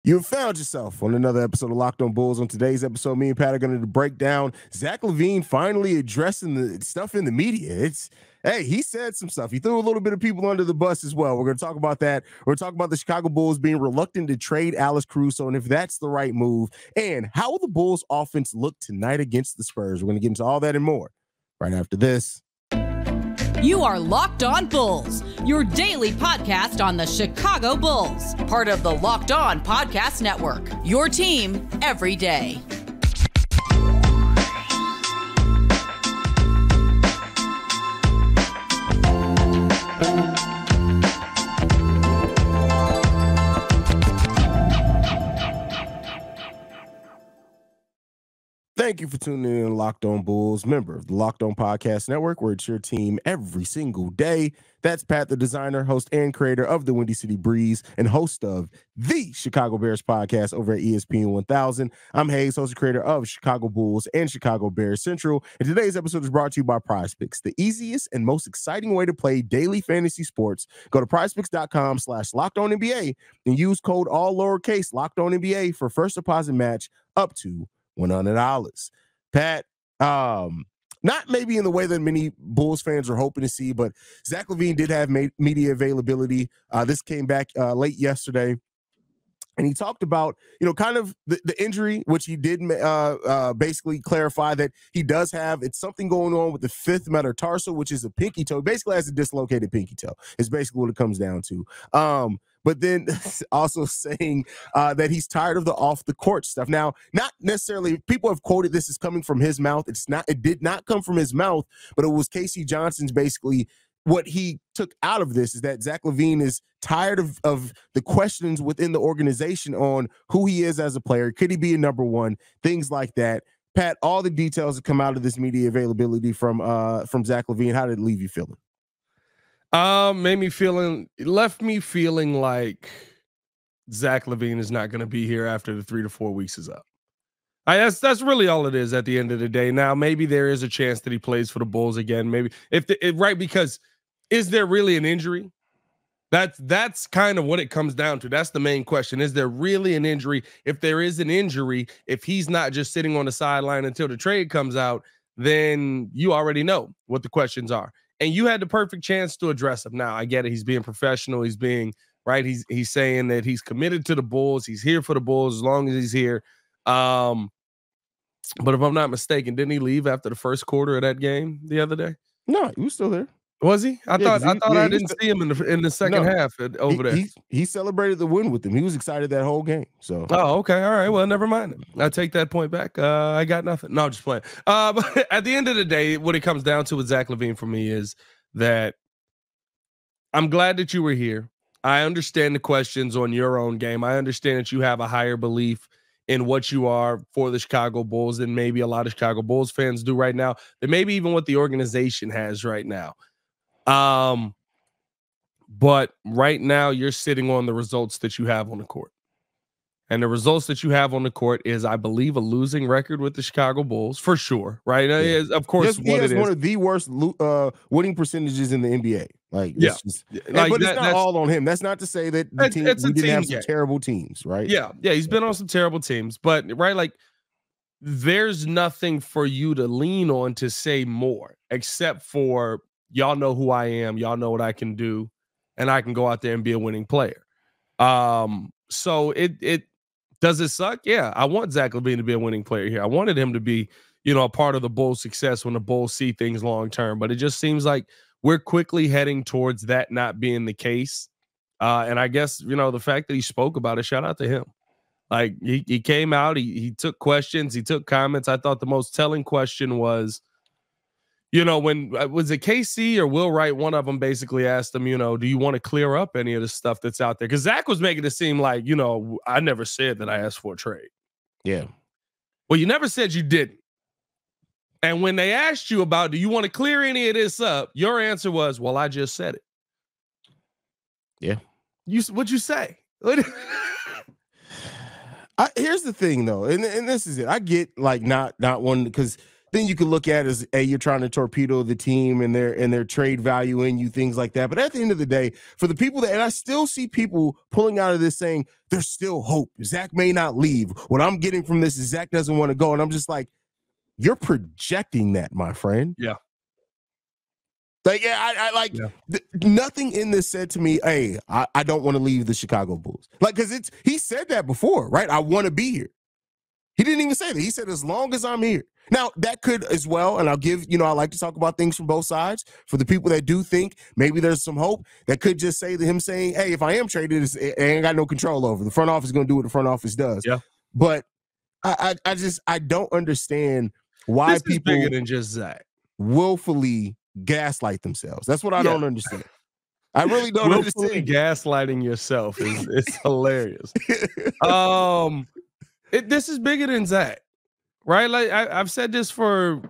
You have found yourself on another episode of Locked On Bulls. On today's episode, me and Pat are going to break down Zach LaVien finally addressing the stuff in the media. Hey, he said some stuff. He threw a little bit of people under the bus as well. We're going to talk about that. We're going to talk about the Chicago Bulls being reluctant to trade Alex Caruso and if that's the right move. And how will the Bulls offense look tonight against the Spurs? We're going to get into all that and more right after this. You are Locked On Bulls, your daily podcast on the Chicago Bulls, part of the Locked On Podcast Network, your team every day. Thank you for tuning in to Locked On Bulls, member of the Locked On Podcast Network, where it's your team every single day. That's Pat the Designer, host and creator of the Windy City Breeze and host of the Chicago Bears podcast over at ESPN 1000. I'm Haize, host and creator of Chicago Bulls and Chicago Bears Central. And today's episode is brought to you by PrizePicks, the easiest and most exciting way to play daily fantasy sports. Go to prizepicks.com/LockedOnNBA and use code all lowercase LockedOnNBA for first deposit match up to $100. Pat, not maybe in the way that many Bulls fans are hoping to see, but Zach LaVien did have media availability. This came back late yesterday, and he talked about, kind of the injury, which he did basically clarify that he does have. It's something going on with the fifth metatarsal, which is a pinky toe. Basically has a dislocated pinky toe. It's basically what it comes down to. But then also saying that he's tired of the off the court stuff. Now, not necessarily, people have quoted this as coming from his mouth. It did not come from his mouth, but it was Casey Johnson's basically. What he took out of this is that Zach LaVien is tired of the questions within the organization on who he is as a player. Could he be a number one? Things like that. Pat, all the details that come out of this media availability from Zach LaVien, how did it leave you feeling? Left me feeling like Zach LaVien is not going to be here after the 3 to 4 weeks is up. That's really all it is at the end of the day. Now, maybe there is a chance that he plays for the Bulls again. Maybe because is there really an injury? That's kind of what it comes down to. That's the main question. Is there really an injury? If there is an injury, if he's not just sitting on the sideline until the trade comes out, then you already know what the questions are. And you had the perfect chance to address him. Now, I get it. He's being professional. He's being right. He's saying that he's committed to the Bulls. He's here for the Bulls as long as he's here. But if I'm not mistaken, didn't he leave after the first quarter of that game the other day? No, he was still there. Was he? I thought I didn't see him in the second half over there. He celebrated the win with them. He was excited that whole game. So okay, all right. Well, never mind. I take that point back. I got nothing. No, I'm just playing. But at the end of the day, what it comes down to with Zach LaVien for me is that I'm glad that you were here. I understand the questions on your own game. I understand that you have a higher belief in what you are for the Chicago Bulls than maybe a lot of Chicago Bulls fans do right now, than maybe even what the organization has right now. But right now you're sitting on the results that you have on the court. And the results that you have on the court is, I believe, a losing record with the Chicago Bulls for sure. Right. Yeah. Of course, he has one of the worst winning percentages in the NBA. But it's not all on him. That's not to say that we didn't have some terrible teams, right? Yeah. He's been on some terrible teams, but there's nothing for you to lean on to say more, except for, y'all know who I am. Y'all know what I can do, and I can go out there and be a winning player. So it does it suck? Yeah, I want Zach LaVien to be a winning player here. I wanted him to be, a part of the Bulls' success when the Bulls see things long term. But it just seems like we're quickly heading towards that not being the case. And I guess the fact that he spoke about it, shout out to him. Like he came out, he took questions, he took comments. I thought the most telling question was, when was it KC or Will Wright? One of them basically asked him, do you want to clear up any of the stuff that's out there? Because Zach was making it seem like, I never said that I asked for a trade. Yeah. Well, you never said you didn't. And when they asked you about, do you want to clear any of this up? Your answer was, well, I just said it. Yeah. What'd you say? Here's the thing, though, and this is it. I get not one because then you can look at it as, hey, you're trying to torpedo the team and their trade value in you, things like that. But at the end of the day, for the people that, and I still see people pulling out of this saying there's still hope. Zach may not leave. What I'm getting from this is Zach doesn't want to go. And I'm just like, you're projecting that, my friend. Yeah. Like, yeah, I like nothing in this said to me, hey, I don't want to leave the Chicago Bulls. Like, because he said that before, right? I want to be here. He didn't even say that. He said, as long as I'm here. Now, that could as well, and I'll give, I like to talk about things from both sides. For the people that do think maybe there's some hope, that could just say to him saying, hey, if I am traded, I ain't got no control over. The front office is going to do what the front office does. Yeah. But I don't understand why this people is bigger than just Zach. willfully gaslight themselves. That's what I don't understand. I really don't understand. Gaslighting yourself is hilarious. This is bigger than Zach, right? Like I've said this for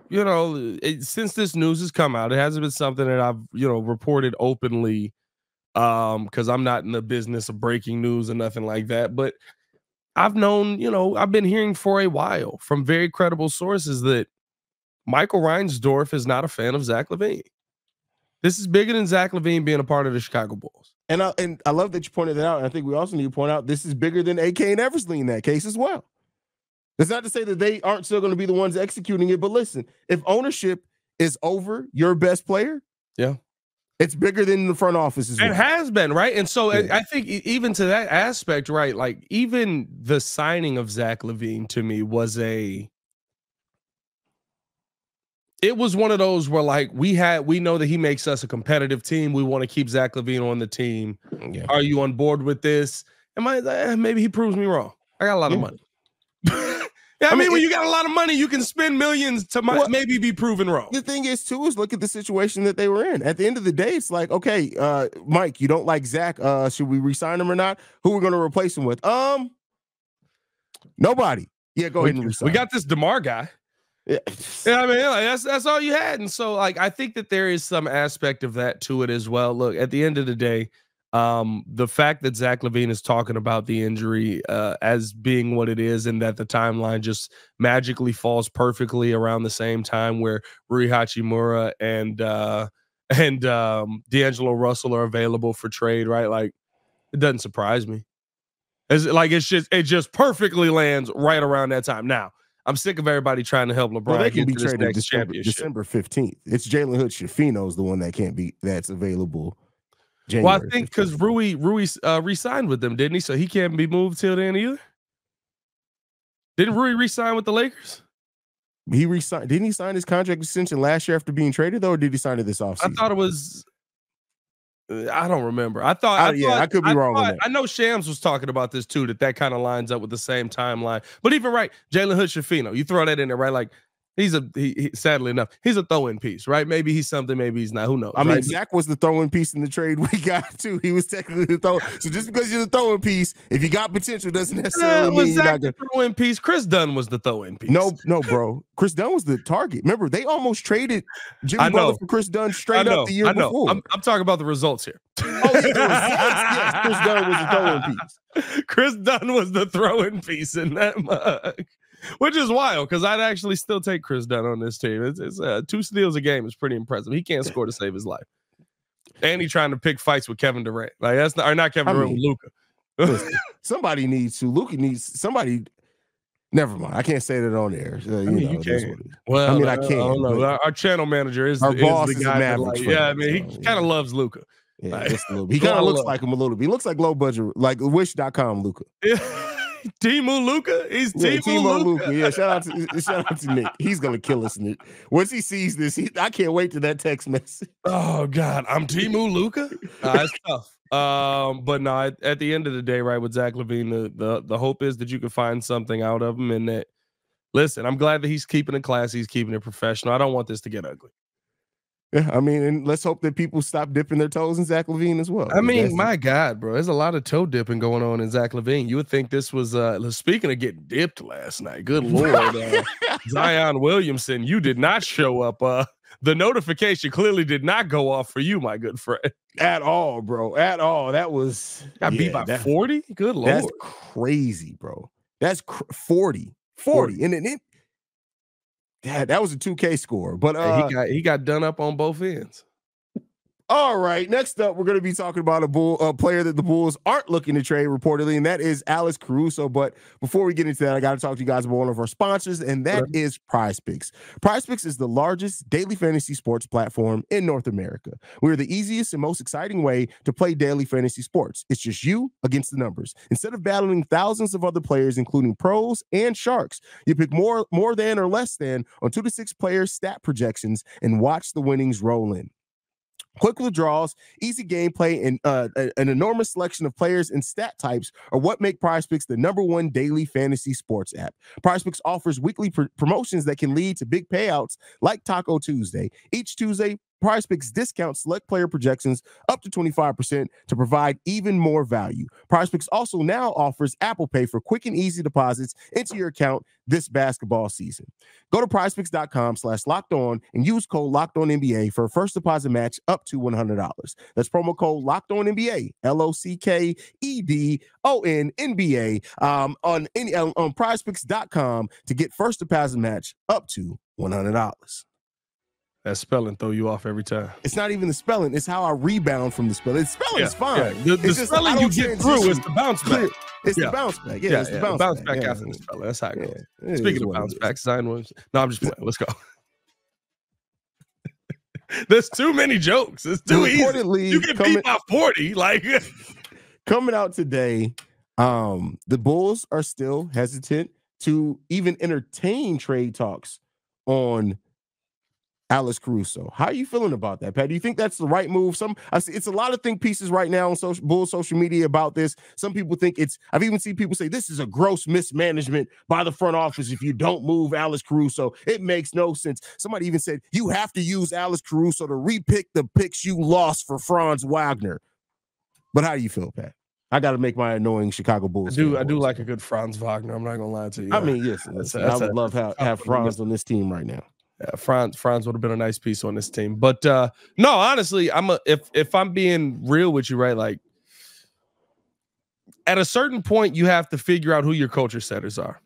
since this news has come out. It hasn't been something that I've reported openly, because I'm not in the business of breaking news or nothing like that. But I've known, I've been hearing for a while from very credible sources that Michael Reinsdorf is not a fan of Zach LaVien. This is bigger than Zach LaVien being a part of the Chicago Bulls. And I love that you pointed that out. And I think we also need to point out this is bigger than AK and Eversley in that case as well. That's not to say that they aren't still going to be the ones executing it, but listen, if ownership is over your best player, it's bigger than the front office as well. It has been, right? And so I think even to that aspect, right, like even the signing of Zach LaVien to me was it was one of those where like we know that he makes us a competitive team. We want to keep Zach LaVien on the team. Yeah. Are you on board with this? Maybe he proves me wrong. I got a lot of money. I mean, when you got a lot of money, you can spend millions to maybe be proven wrong. The thing is, too, is look at the situation that they were in. At the end of the day, it's like, okay, Mike, you don't like Zach. Should we re-sign him or not? Who we're going to replace him with? Nobody. Yeah, go ahead and resign. We got this DeMar guy. Yeah, I mean, like, that's all you had. And so, like, I think that there is some aspect of that to it as well. Look, at the end of the day, the fact that Zach LaVien is talking about the injury as being what it is, and that the timeline just magically falls perfectly around the same time where Rui Hachimura and D'Angelo Russell are available for trade, right? Like, it doesn't surprise me. It just perfectly lands right around that time. Now, I'm sick of everybody trying to help LeBron. Well, they can be traded December 15th. It's Jalen Hood-Schifino's the one that's available. January well, I think because Rui re-signed with them, didn't he? So he can't be moved till then either. Didn't Rui re-sign with the Lakers? He re-signed. Didn't he sign his contract extension last year after being traded, though, or did he sign it this offseason? I thought it was. I don't remember. I could be wrong on that. I know Shams was talking about this too, that kind of lines up with the same timeline. But even right, Jalen Hood-Schifino, you throw that in there, right? Like he sadly enough, he's a throw-in piece, right? Maybe he's something, maybe he's not. Who knows? I mean, Zach was the throw-in piece in the trade we got too. He was technically the throw. So just because you're the throw-in piece, if you got potential, doesn't necessarily mean you're not the throw-in piece. Chris Dunn was the throw-in piece. No, bro. Chris Dunn was the target. Remember, they almost traded Jimmy Butler for Chris Dunn straight up the year before. I'm talking about the results here. Yes, Chris Dunn was the throw-in piece. Chris Dunn was the throw-in piece in that mug. Which is wild, because I'd actually still take Chris Dunn on this team. It's 2 steals a game is pretty impressive. He can't score to save his life, and he's trying to pick fights with Kevin Durant. Like that's not Kevin Durant, with Luka. Listen, somebody needs to. Luka needs somebody. Never mind. I can't say that on air. You can. Well, I can't. I don't know. Our channel manager is our boss. Is the guy he kind of loves Luka. Yeah, like, he kind of looks like him a little bit. He looks like low budget, like Wish.com Luka. Timu Luka? He's Timu Luka. Yeah, shout out to Nick. He's gonna kill us, Nick. Once he sees this, I can't wait to that text message. Oh God, I'm Timu Luka. It's tough. But no, at the end of the day, right, with Zach LaVien, the hope is that you can find something out of him, and that listen, I'm glad that he's keeping it classy, he's keeping it professional. I don't want this to get ugly. Yeah, I mean, and let's hope that people stop dipping their toes in Zach LaVien as well. I mean, my God, bro, there's a lot of toe dipping going on in Zach LaVien. You would think this was, speaking of getting dipped last night, good Lord, Zion Williamson, you did not show up. The notification clearly did not go off for you, my good friend. At all, bro. At all. That was... Got beat by 40? Good Lord. That's crazy, bro. That's 40. And then Yeah, that was a 2K score. But he got done up on both ends. All right, next up, we're going to be talking about a player that the Bulls aren't looking to trade, reportedly, and that is Alex Caruso. But before we get into that, I got to talk to you guys about one of our sponsors, and that is PrizePicks. PrizePicks is the largest daily fantasy sports platform in North America. We're the easiest and most exciting way to play daily fantasy sports. It's just you against the numbers. Instead of battling thousands of other players, including pros and sharks, you pick more than or less than on 2 to 6 player stat projections and watch the winnings roll in. Quick withdrawals, easy gameplay, and an enormous selection of players and stat types are what make PrizePicks the #1 daily fantasy sports app. PrizePicks offers weekly promotions that can lead to big payouts like Taco Tuesday. Each Tuesday, PrizePicks discounts select player projections up to 25% to provide even more value. PrizePicks also now offers Apple Pay for quick and easy deposits into your account this basketball season. Go to prizepicks.com/lockedon and use code LOCKEDONNBA for a first deposit match up to $100. That's promo code LOCKEDONNBA, LOCKEDONNBA on prizepicks.com to get first deposit match up to $100. That spelling throw you off every time. It's not even the spelling. It's how I rebound from the spelling. The spelling is fine. Yeah. The spelling you get through is the bounce back. It's the bounce back. Yeah, it's the bounce back. After the spelling. That's how it goes. Speaking of bounce backs, Zion Williams. No, I'm just playing. Let's go. There's too many jokes. It's too easy. You get beat by 40. Like coming out today, the Bulls are still hesitant to even entertain trade talks on Alex Caruso. How are you feeling about that, Pat? Do you think that's the right move? I see it's a lot of think pieces right now on Bulls social media about this. Some people think I've even seen people say this is a gross mismanagement by the front office if you don't move Alex Caruso. It makes no sense. Somebody even said you have to use Alex Caruso to repick the picks you lost for Franz Wagner. But how do you feel, Pat? I got to make my annoying Chicago Bulls. I do like a good Franz Wagner. I'm not gonna lie to you. I mean, yes, I would love to have Franz on this team right now. Yeah, Franz would have been a nice piece on this team. But no, honestly, if I'm being real with you, right? Like at a certain point, you have to figure out who your culture setters are.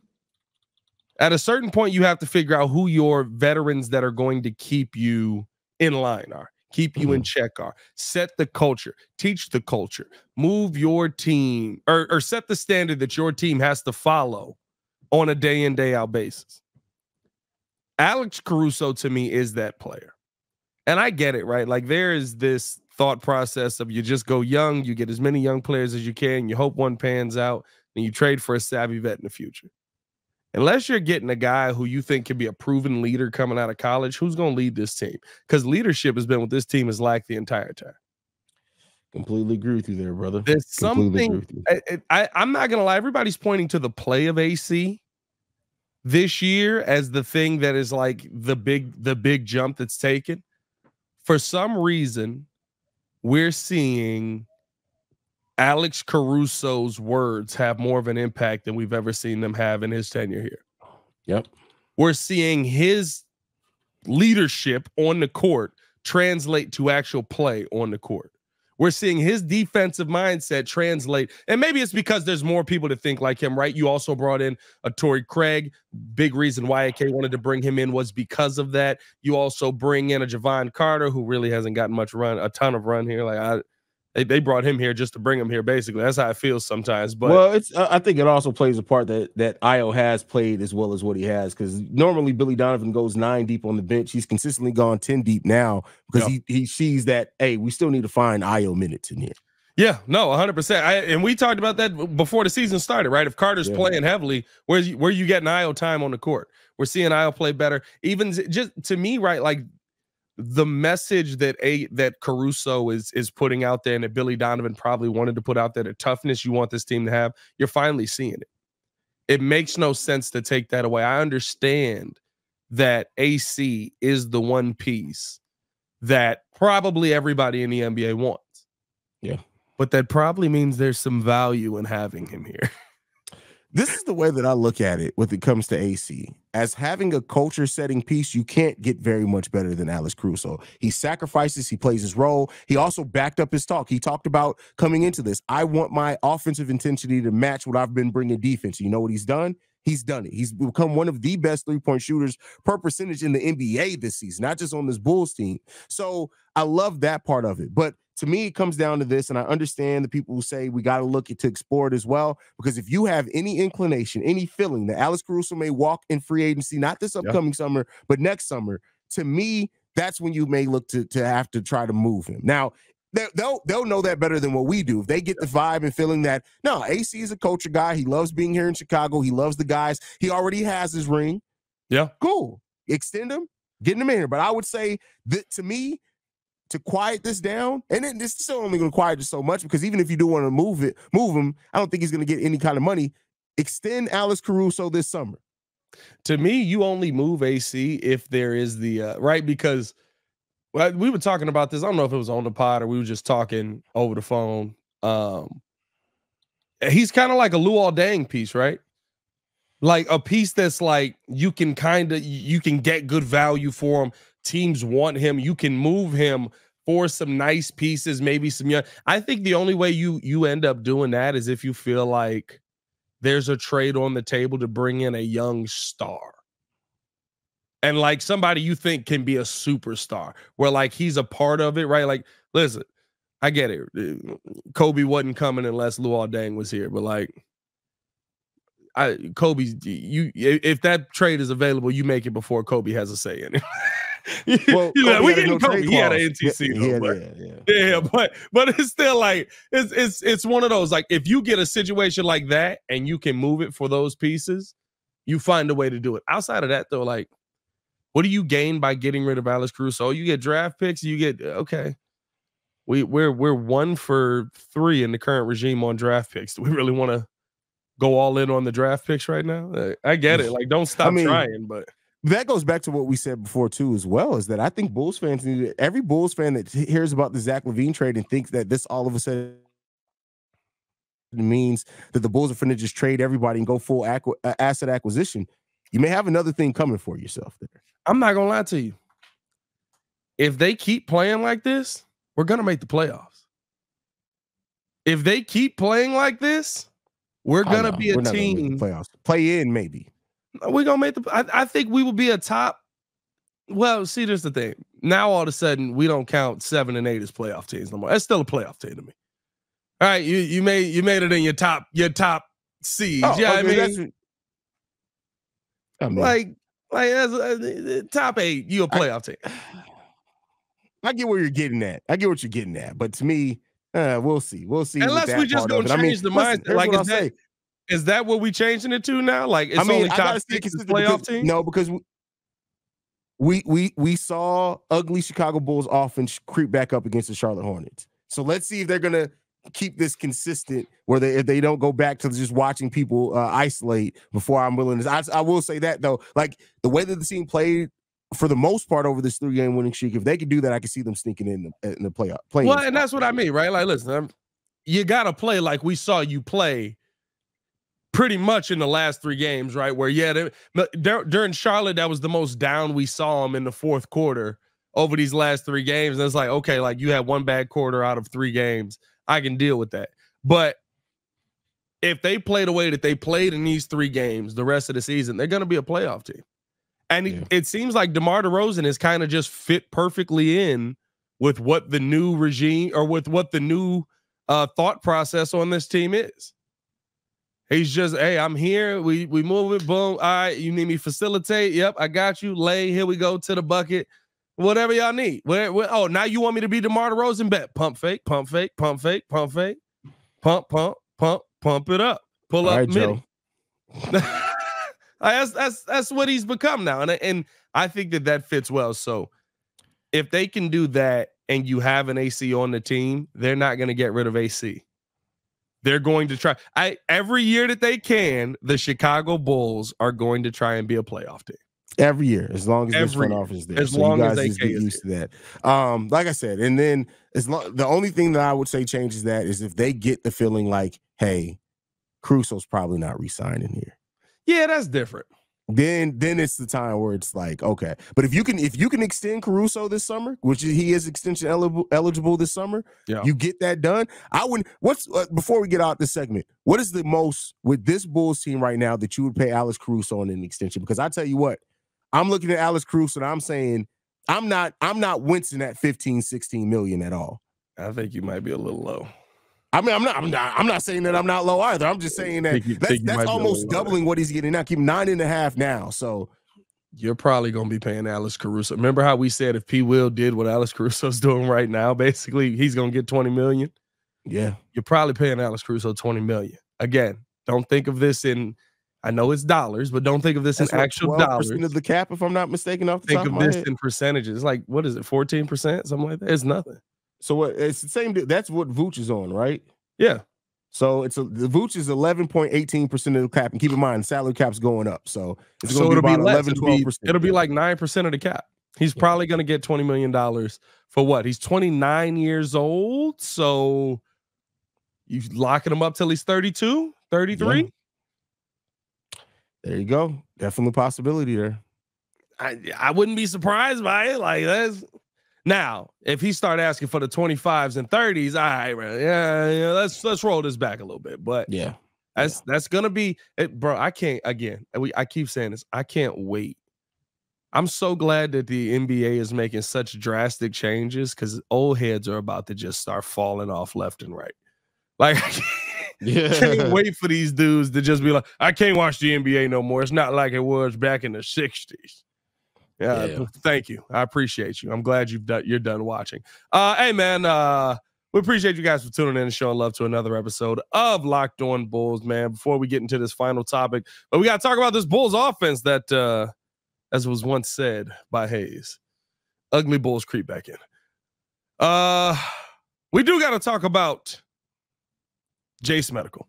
At a certain point, you have to figure out who your veterans that are going to keep you in line are, keep you in check are. Set the culture, teach the culture, move your team, or set the standard that your team has to follow on a day in, day out basis. Alex Caruso to me is that player. And I get it, right? Like there is this thought process of you just go young, you get as many young players as you can, you hope one pans out, and you trade for a savvy vet in the future. Unless you're getting a guy who you think can be a proven leader coming out of college, who's going to lead this team? Because leadership has been what this team has lacked the entire time. Completely agree with you there, brother. There's something, I'm not going to lie, everybody's pointing to the play of AC this year as the thing that is like the big jump that's taken. For some reason, we're seeing Alex Caruso's words have more of an impact than we've ever seen them have in his tenure here. Yep. We're seeing his leadership on the court translate to actual play on the court. We're seeing his defensive mindset translate. And maybe it's because there's more people to think like him, right? You also brought in a Torrey Craig. Big reason why AK wanted to bring him in was because of that. You also bring in a Javon Carter, who really hasn't gotten a ton of run here. Like they brought him here just to bring him here, basically. That's how it feels sometimes. But well, I think it also plays a part that Io has played as well as what he has, because normally Billy Donovan goes 9 deep on the bench. He's consistently gone 10 deep now because he sees that, hey, we still need to find Io minutes in here. Yeah, no, 100%. And we talked about that before the season started, right? If Carter's playing heavily, where you getting Io time on the court? We're seeing Io play better. Even just to me, right, like the message that Caruso is putting out there and that Billy Donovan probably wanted to put out there, the toughness you want this team to have, you're finally seeing it. It makes no sense to take that away. I understand that AC is the one piece that probably everybody in the NBA wants. Yeah. But that probably means there's some value in having him here. This is the way that I look at it when it comes to AC. As having a culture-setting piece, you can't get very much better than Alex Caruso. He sacrifices, he plays his role. He also backed up his talk. He talked about coming into this, I want my offensive intensity to match what I've been bringing defense. You know what he's done? He's done it. He's become one of the best three-point shooters per percentage in the NBA this season, not just on this Bulls team. So I love that part of it. But to me, it comes down to this, and I understand the people who say we got to look to explore it as well, because if you have any inclination, any feeling that Alex Caruso may walk in free agency, not this upcoming summer, but next summer, to me, that's when you may look to have to try to move him. Now, they'll know that better than what we do. If they get the vibe and feeling that, no, AC is a culture guy. He loves being here in Chicago. He loves the guys. He already has his ring. Yeah. Cool. Extend him, get him in here. But I would say that to me, to quiet this down, and then this is still only going to quiet it so much, because even if you do want to move him, I don't think he's going to get any kind of money. Extend Alex Caruso this summer. To me, you only move AC if there is the right, because we were talking about this. I don't know if it was on the pod or we were just talking over the phone. He's kind of like a Luol Deng piece, right? Like a piece that's like you can get good value for him. Teams want him. You can move him for some nice pieces, maybe some young. I think the only way you end up doing that is if you feel like there's a trade on the table to bring in a young star. And like somebody you think can be a superstar, where like he's a part of it, right? Like, listen, I get it. Kobe wasn't coming unless Luol Deng was here, but like, if that trade is available, you make it before Kobe has a say in it. Well, we getting Kobe. He had an NTC, but it's still like it's one of those, like, if you get a situation like that and you can move it for those pieces, you find a way to do it. Outside of that, though, like, what do you gain by getting rid of Alex Caruso? You get draft picks. You get we're 1 for 3 in the current regime on draft picks. Do we really want to go all in on the draft picks right now? I get it. Like, don't stop trying, but that goes back to what we said before too, as well, is that I think Bulls fans every Bulls fan that hears about the Zach LaVien trade and thinks that this all of a sudden means that the Bulls are finna just trade everybody and go full asset acquisition. You may have another thing coming for yourself there. I'm not gonna lie to you. If they keep playing like this, we're gonna make the playoffs. If they keep playing like this, we're gonna be a team. Playoffs. Play in, maybe. We're gonna make I think we will be a top. Well, see, there's the thing. Now all of a sudden we don't count 7 and 8 as playoff teams no more. That's still a playoff team to me. All right, you made it in your top seeds. Oh, yeah, okay, I mean, like as top 8, you a playoff team. I get where you're getting at. But to me, we'll see. Unless we just don't change the mindset. Like, is that what we changing it to now? Like, it's only top 6 as playoff team? No, because we saw ugly Chicago Bulls offense creep back up against the Charlotte Hornets. So let's see if they're gonna keep this consistent, where if they don't go back to just watching people isolate before I'm willing to. I will say that though, like the way that the team played for the most part over this 3-game winning streak, if they could do that, I could see them sneaking in the playoff. Well, and that's what I mean, right? Like, listen, you got to play like we saw you play pretty much in the last 3 games, right? Where, during Charlotte, that was the most down we saw them in the fourth quarter over these last 3 games. And it's like, okay, like you had 1 bad quarter out of 3 games. I can deal with that. But if they play the way that they played in these 3 games the rest of the season, they're going to be a playoff team. And it seems like DeMar DeRozan is kind of just fit perfectly in with what the new regime or with what the new thought process on this team is. He's just, hey, I'm here. We move it. Boom. All right. You need me facilitate? Yep. I got you. Lay. Here we go to the bucket. Whatever y'all need. Oh, now you want me to be DeMar DeRozan? Bet. Pump fake. Pump fake. Pump fake. Pump fake. Pump it up. Pull up midi. That's what he's become now. And I think that fits well. So if they can do that and you have an AC on the team, they're not going to get rid of AC. They're going to try. Every year that they can, the Chicago Bulls are going to try and be a playoff team. Every year, as long as this front office is there. As long as they get used to that. Like I said, and then the only thing that I would say changes that is if they get the feeling like, hey, Caruso's probably not re-signing here. Yeah, that's different. Then it's the time where it's like, okay, but if you can extend Caruso this summer, which he is extension eligible this summer, you get that done. I wouldn't. What's before we get out this segment? What is the most with this Bulls team right now that you would pay Alex Caruso on an extension? Because I tell you what, I'm looking at Alex Caruso and I'm saying I'm not wincing at 15, 16 million at all. I think you might be a little low. I mean, I'm not saying that I'm not low either. I'm just saying that that's almost doubling what he's getting now. Keep 9.5 now. So you're probably going to be paying Alex Caruso. Remember how we said if P. Will did what Alex Caruso's doing right now, basically he's going to get 20 million. Yeah. You're probably paying Alex Caruso 20 million. Again, don't think of this in, I know it's dollars, but don't think of this in actual dollars. 12% of the cap, if I'm not mistaken, off the top of my head. Think of this in percentages. Like, what is it, 14%? Something like that? It's nothing. So what? It's the same. That's what Vooch is on, right? Yeah. So the Vooch is 11.18% of the cap, and keep in mind salary cap's going up, so it's going to be about 11-12%. It'll be like 9% of the cap. He's probably going to get $20 million for what? He's 29 years old, so you locking him up till he's 32, 33. Yeah. There you go. Definitely a possibility there. I wouldn't be surprised by it. Like that's. Now, if he start asking for the 25s and 30s, all right, bro, yeah, let's roll this back a little bit. But that's gonna be it, bro. I can't I keep saying this. I can't wait. I'm so glad that the NBA is making such drastic changes because old heads are about to just start falling off left and right. Like, I can't wait for these dudes to just be like, I can't watch the NBA no more. It's not like it was back in the 60s. Yeah, thank you. I appreciate you. I'm glad you're done watching. Hey, man, we appreciate you guys for tuning in and showing love to another episode of Locked On Bulls, man. Before we get into this final topic, but we got to talk about this Bulls offense that, as was once said by Haize, ugly Bulls creep back in. We do got to talk about Jase Medical.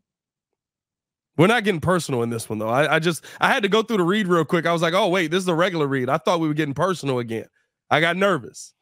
We're not getting personal in this one, though. I had to go through the read real quick. I was like, oh, wait, this is a regular read. I thought we were getting personal again. I got nervous.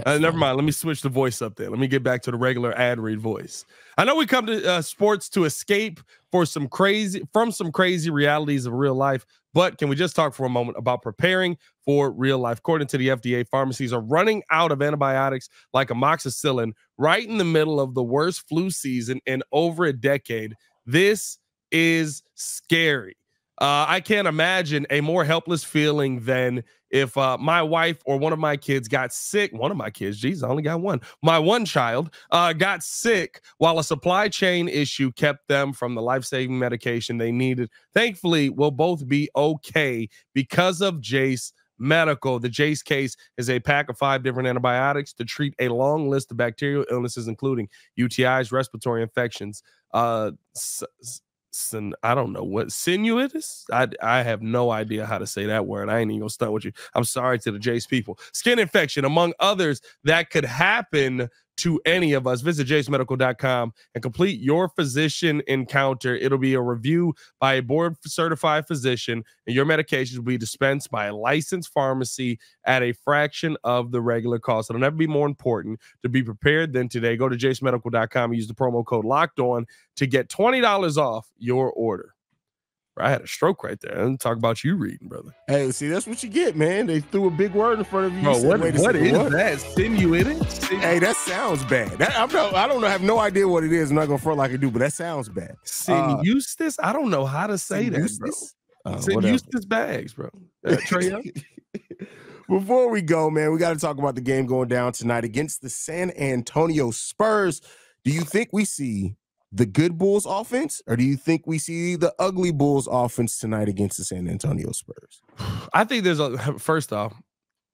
Never mind. Let me switch the voice up there. Let me get back to the regular ad read voice. I know we come to sports to escape from some crazy realities of real life, but can we just talk for a moment about preparing for real life? According to the FDA, pharmacies are running out of antibiotics like amoxicillin right in the middle of the worst flu season in over a decade. This is scary. I can't imagine a more helpless feeling than if my wife or one of my kids got sick. One of my kids, geez, I only got one. My one child got sick while a supply chain issue kept them from the life-saving medication they needed. Thankfully, we'll both be okay because of Jase Medical. The Jase case is a pack of 5 different antibiotics to treat a long list of bacterial illnesses, including UTIs, respiratory infections, I don't know what sinuitis. I have no idea how to say that word. I ain't even gonna stunt with you. I'm sorry to the Jase people. Skin infection, among others, that could happen to any of us. Visit jasemedical.com and complete your physician encounter. It'll be a review by a board-certified physician, and your medications will be dispensed by a licensed pharmacy at a fraction of the regular cost. It'll never be more important to be prepared than today. Go to jasemedical.com and use the promo code LOCKEDON to get $20 off your order. I had a stroke right there. I'm talking about you reading, brother. Hey, see, that's what you get, man. They threw a big word in front of you. Bro, what is that? Sinuitis? Hey, that sounds bad. I don't know. I have no idea what it is. I'm not gonna front like I do, but that sounds bad. Sinuitis? I don't know how to say that, bro. Sinuitis bags, bro. Trey. Before we go, man, we got to talk about the game going down tonight against the San Antonio Spurs. Do you think we see the good Bulls offense, or do you think we see the ugly Bulls offense tonight against the San Antonio Spurs? I think first off,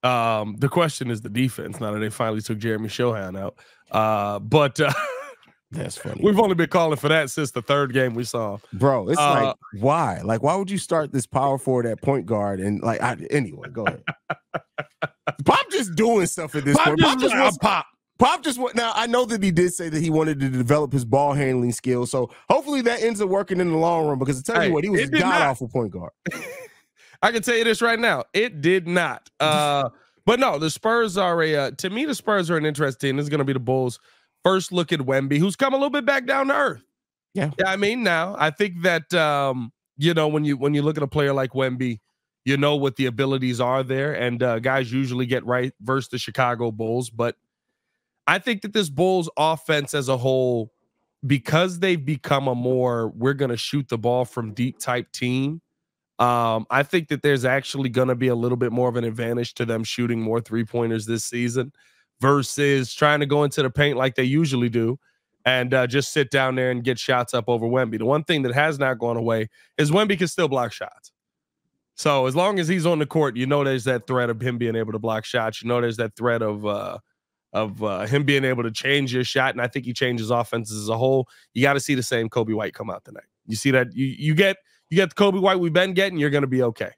the question is the defense, now that they finally took Jeremy Shohan out. But that's funny. We've only been calling for that since the third game we saw. Bro, it's like, why? Like, why would you start this power forward at point guard? And anyway, go ahead. Pop just doing stuff at this point. Pop just went. Now, I know that he did say that he wanted to develop his ball handling skills. So hopefully that ends up working in the long run, because I tell you what, he was a god-awful point guard. I can tell you this right now. It did not. But no, the Spurs are to me, the Spurs are an interesting team. This is going to be the Bulls' first look at Wemby, who's come a little bit back down to earth. Yeah. I mean, now I think that when you look at a player like Wemby, you know what the abilities are there, and guys usually get right versus the Chicago Bulls. But I think that this Bulls offense as a whole, because they've become a more we're going to shoot the ball from deep type team, I think that there's actually going to be a little bit more of an advantage to them shooting more 3-pointers this season versus trying to go into the paint like they usually do and just sit down there and get shots up over Wemby. The one thing that has not gone away is Wemby can still block shots. So as long as he's on the court, you know there's that threat of him being able to block shots. You know there's that threat of him being able to change your shot, and I think he changes offenses as a whole. You got to see the same Kobe White come out tonight. You see that you get the Kobe White we've been getting, you're going to be okay.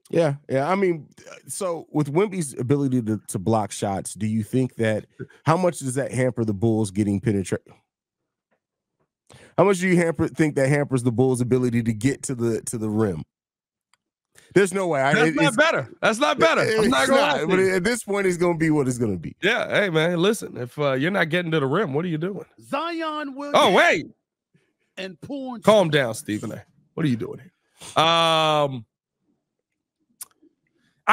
Yeah. I mean, so with Wemby's ability to block shots, do you think that how much does that hamper the Bulls getting penetrated? How much do you think that hampers the Bulls' ability to get to the rim? There's no way. That's not better. That's not better. I'm not going to. But at this point, it's going to be what it's going to be. Yeah. Hey, man, listen, if you're not getting to the rim, what are you doing? Zion Williams. Oh, wait. And porn. Calm down, Stephen A. What are you doing here? I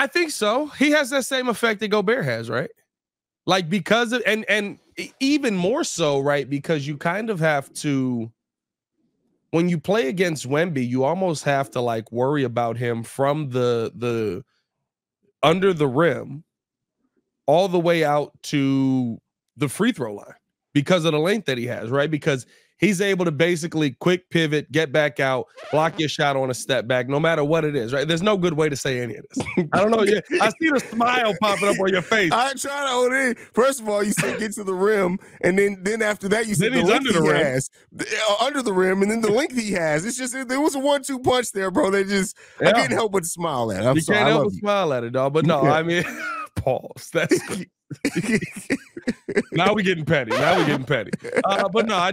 think so. He has that same effect that Gobert has, right? Like because of and even more so, right? Because you kind of have to, when you play against Wemby, you almost have to like worry about him from the under the rim all the way out to the free throw line because of the length that he has, right? Because he's able to basically quick pivot, get back out, block your shot on a step back, no matter what it is, right? There's no good way to say any of this. I don't know. I see the smile popping up on your face. I try to hold it in. First of all, you said get to the rim, and then after that, you said the length he has. Under the rim, and then the length he has. It's just, there was a 1-2 punch there, bro. I can't help but smile at it. You can't help but smile at it, dog. But no, I mean, pause. That's now we're getting petty. But no, I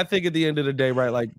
think at the end of the day, right, like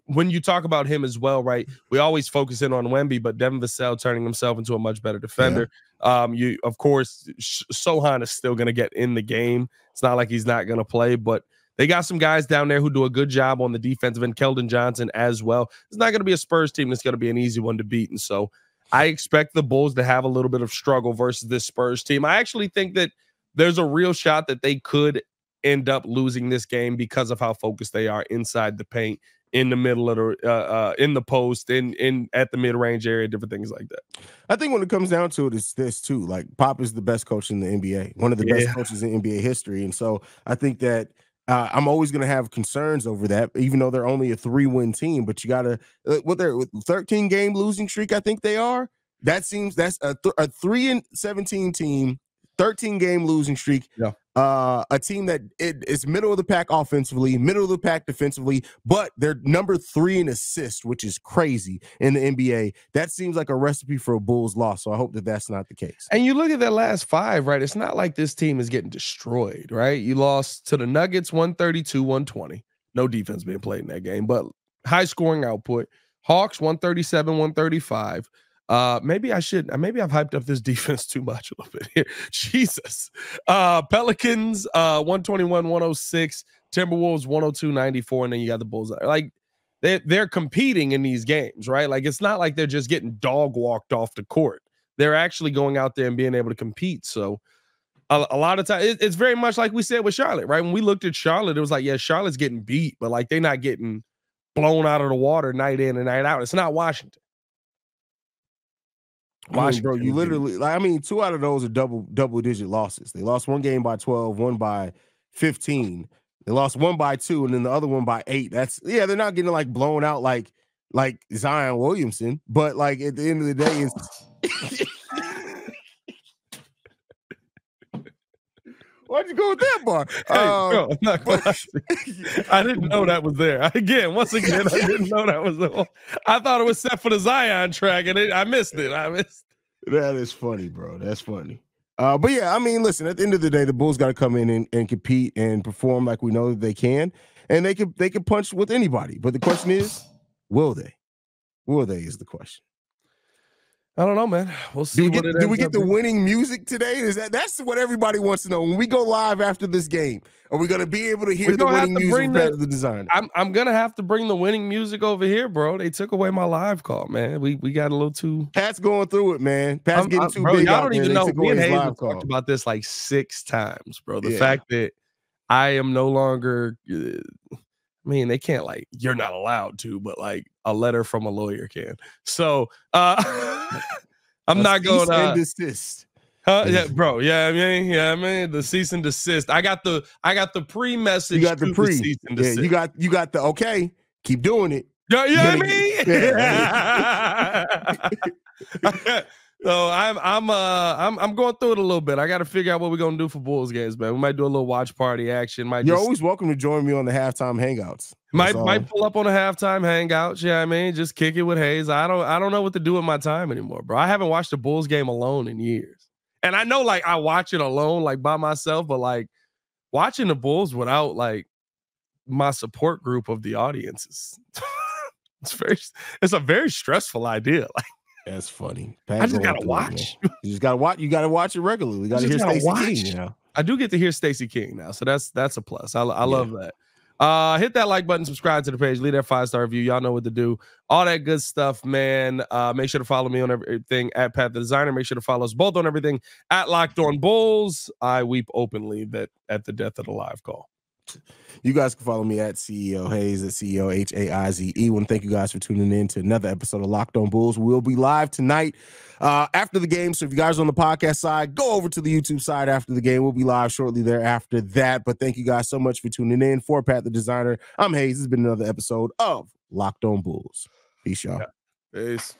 when you talk about him as well, right, we always focus in on Wemby, but Devin Vassell turning himself into a much better defender. You, of course, Sohan is still going to get in the game. It's not like he's not going to play, but they got some guys down there who do a good job on the defensive end, Keldon Johnson as well. It's not going to be a Spurs team that's going to be an easy one to beat, and so I expect the Bulls to have a little bit of struggle versus this Spurs team. I actually think that there's a real shot that they could end up losing this game because of how focused they are inside the paint, in the middle of the in the post, in at the mid-range area, different things like that. I think when it comes down to it, it's this too. Like Pop is the best coach in the NBA, one of the best coaches in NBA history, and so I think that I'm always going to have concerns over that, even though they're only a 3-win team. But you got to what they're 13-game losing streak. I think they are. That's a 3-17 team, 13-game losing streak. Yeah. A team that is middle of the pack offensively, middle of the pack defensively, but they're number 3 in assists, which is crazy in the NBA. That seems like a recipe for a Bulls loss. So I hope that that's not the case. And you look at that last 5, right? It's not like this team is getting destroyed, right? You lost to the Nuggets 132-120. No defense being played in that game, but high scoring output. Hawks 137-135. Maybe I've hyped up this defense too much a little bit here. Jesus. Pelicans 121-106, Timberwolves 102-94, and then you got the Bulls. Like they're competing in these games, right? Like it's not like they're just getting dog walked off the court. They're actually going out there and being able to compete. So a lot of times it's very much like we said with Charlotte, right? When we looked at Charlotte, it was like, yeah, Charlotte's getting beat, but like they're not getting blown out of the water night in and night out. It's not Washington. Bro, you literally, 2 out of those are double-digit losses. They lost one game by 12, one by 15. They lost one by 2, and then the other one by 8. They're not getting like blown out like Zion Williamson, but like at the end of the day, it's why'd you go with that bar? Bro, I'm not I didn't know that was there. Once again, I didn't know that was there. I thought it was set for the Zion track, and I missed it. That is funny, bro. That's funny. But yeah, I mean, listen, at the end of the day, the Bulls got to come in and compete and perform like we know that they can, and they can punch with anybody. But the question is, will they? Will they is the question. I don't know, man. We'll see. Do we get the winning music today? That's what everybody wants to know. When we go live after this game, are we going to be able to hear the winning music from Pat the Designer? I'm gonna have to bring the winning music over here, bro. They took away my live call, man. We got a little too. Pat's going through it, man. Pat's getting too big. Y'all don't even know. Me and Haize have talked about this like 6 times, bro. The fact that I am no longer. I mean, they can't you're not allowed to, but a letter from a lawyer can. So I'm not going to desist. Yeah, bro. Yeah, I mean, the cease and desist. I got the pre-message. You got the pre. Cease and desist. Yeah, you got the okay. Keep doing it. Yeah, So I'm going through it a little bit. I got to figure out what we're gonna do for Bulls games, man. We might do a little watch party action. You're always welcome to join me on the halftime hangouts. Might pull up on a halftime hangouts. Yeah, I mean, just kick it with Haize. I don't know what to do with my time anymore, bro. I haven't watched a Bulls game alone in years, and I know I watch it alone, by myself, but watching the Bulls without my support group of the audience is it's a very stressful idea. That's funny. I just gotta watch. You just gotta watch. You gotta watch it regularly. You gotta hear Stacey King. You know? I do get to hear Stacey King now, so that's a plus. I love that. Hit that like button, subscribe to the page, leave that 5-star review. Y'all know what to do. All that good stuff, man. Make sure to follow me on everything at Pat the Designer. Make sure to follow us both on everything at Locked On Bulls. I weep openly at the death of the live call. You guys can follow me at CEO Haize, at CEO Haize. Want to thank you guys for tuning in to another episode of Locked On Bulls. We'll be live tonight after the game. So if you guys are on the podcast side, go over to the YouTube side after the game. We'll be live shortly thereafter that. But thank you guys so much for tuning in. For Pat the Designer, I'm Haize. This has been another episode of Locked On Bulls. Peace, y'all. Peace.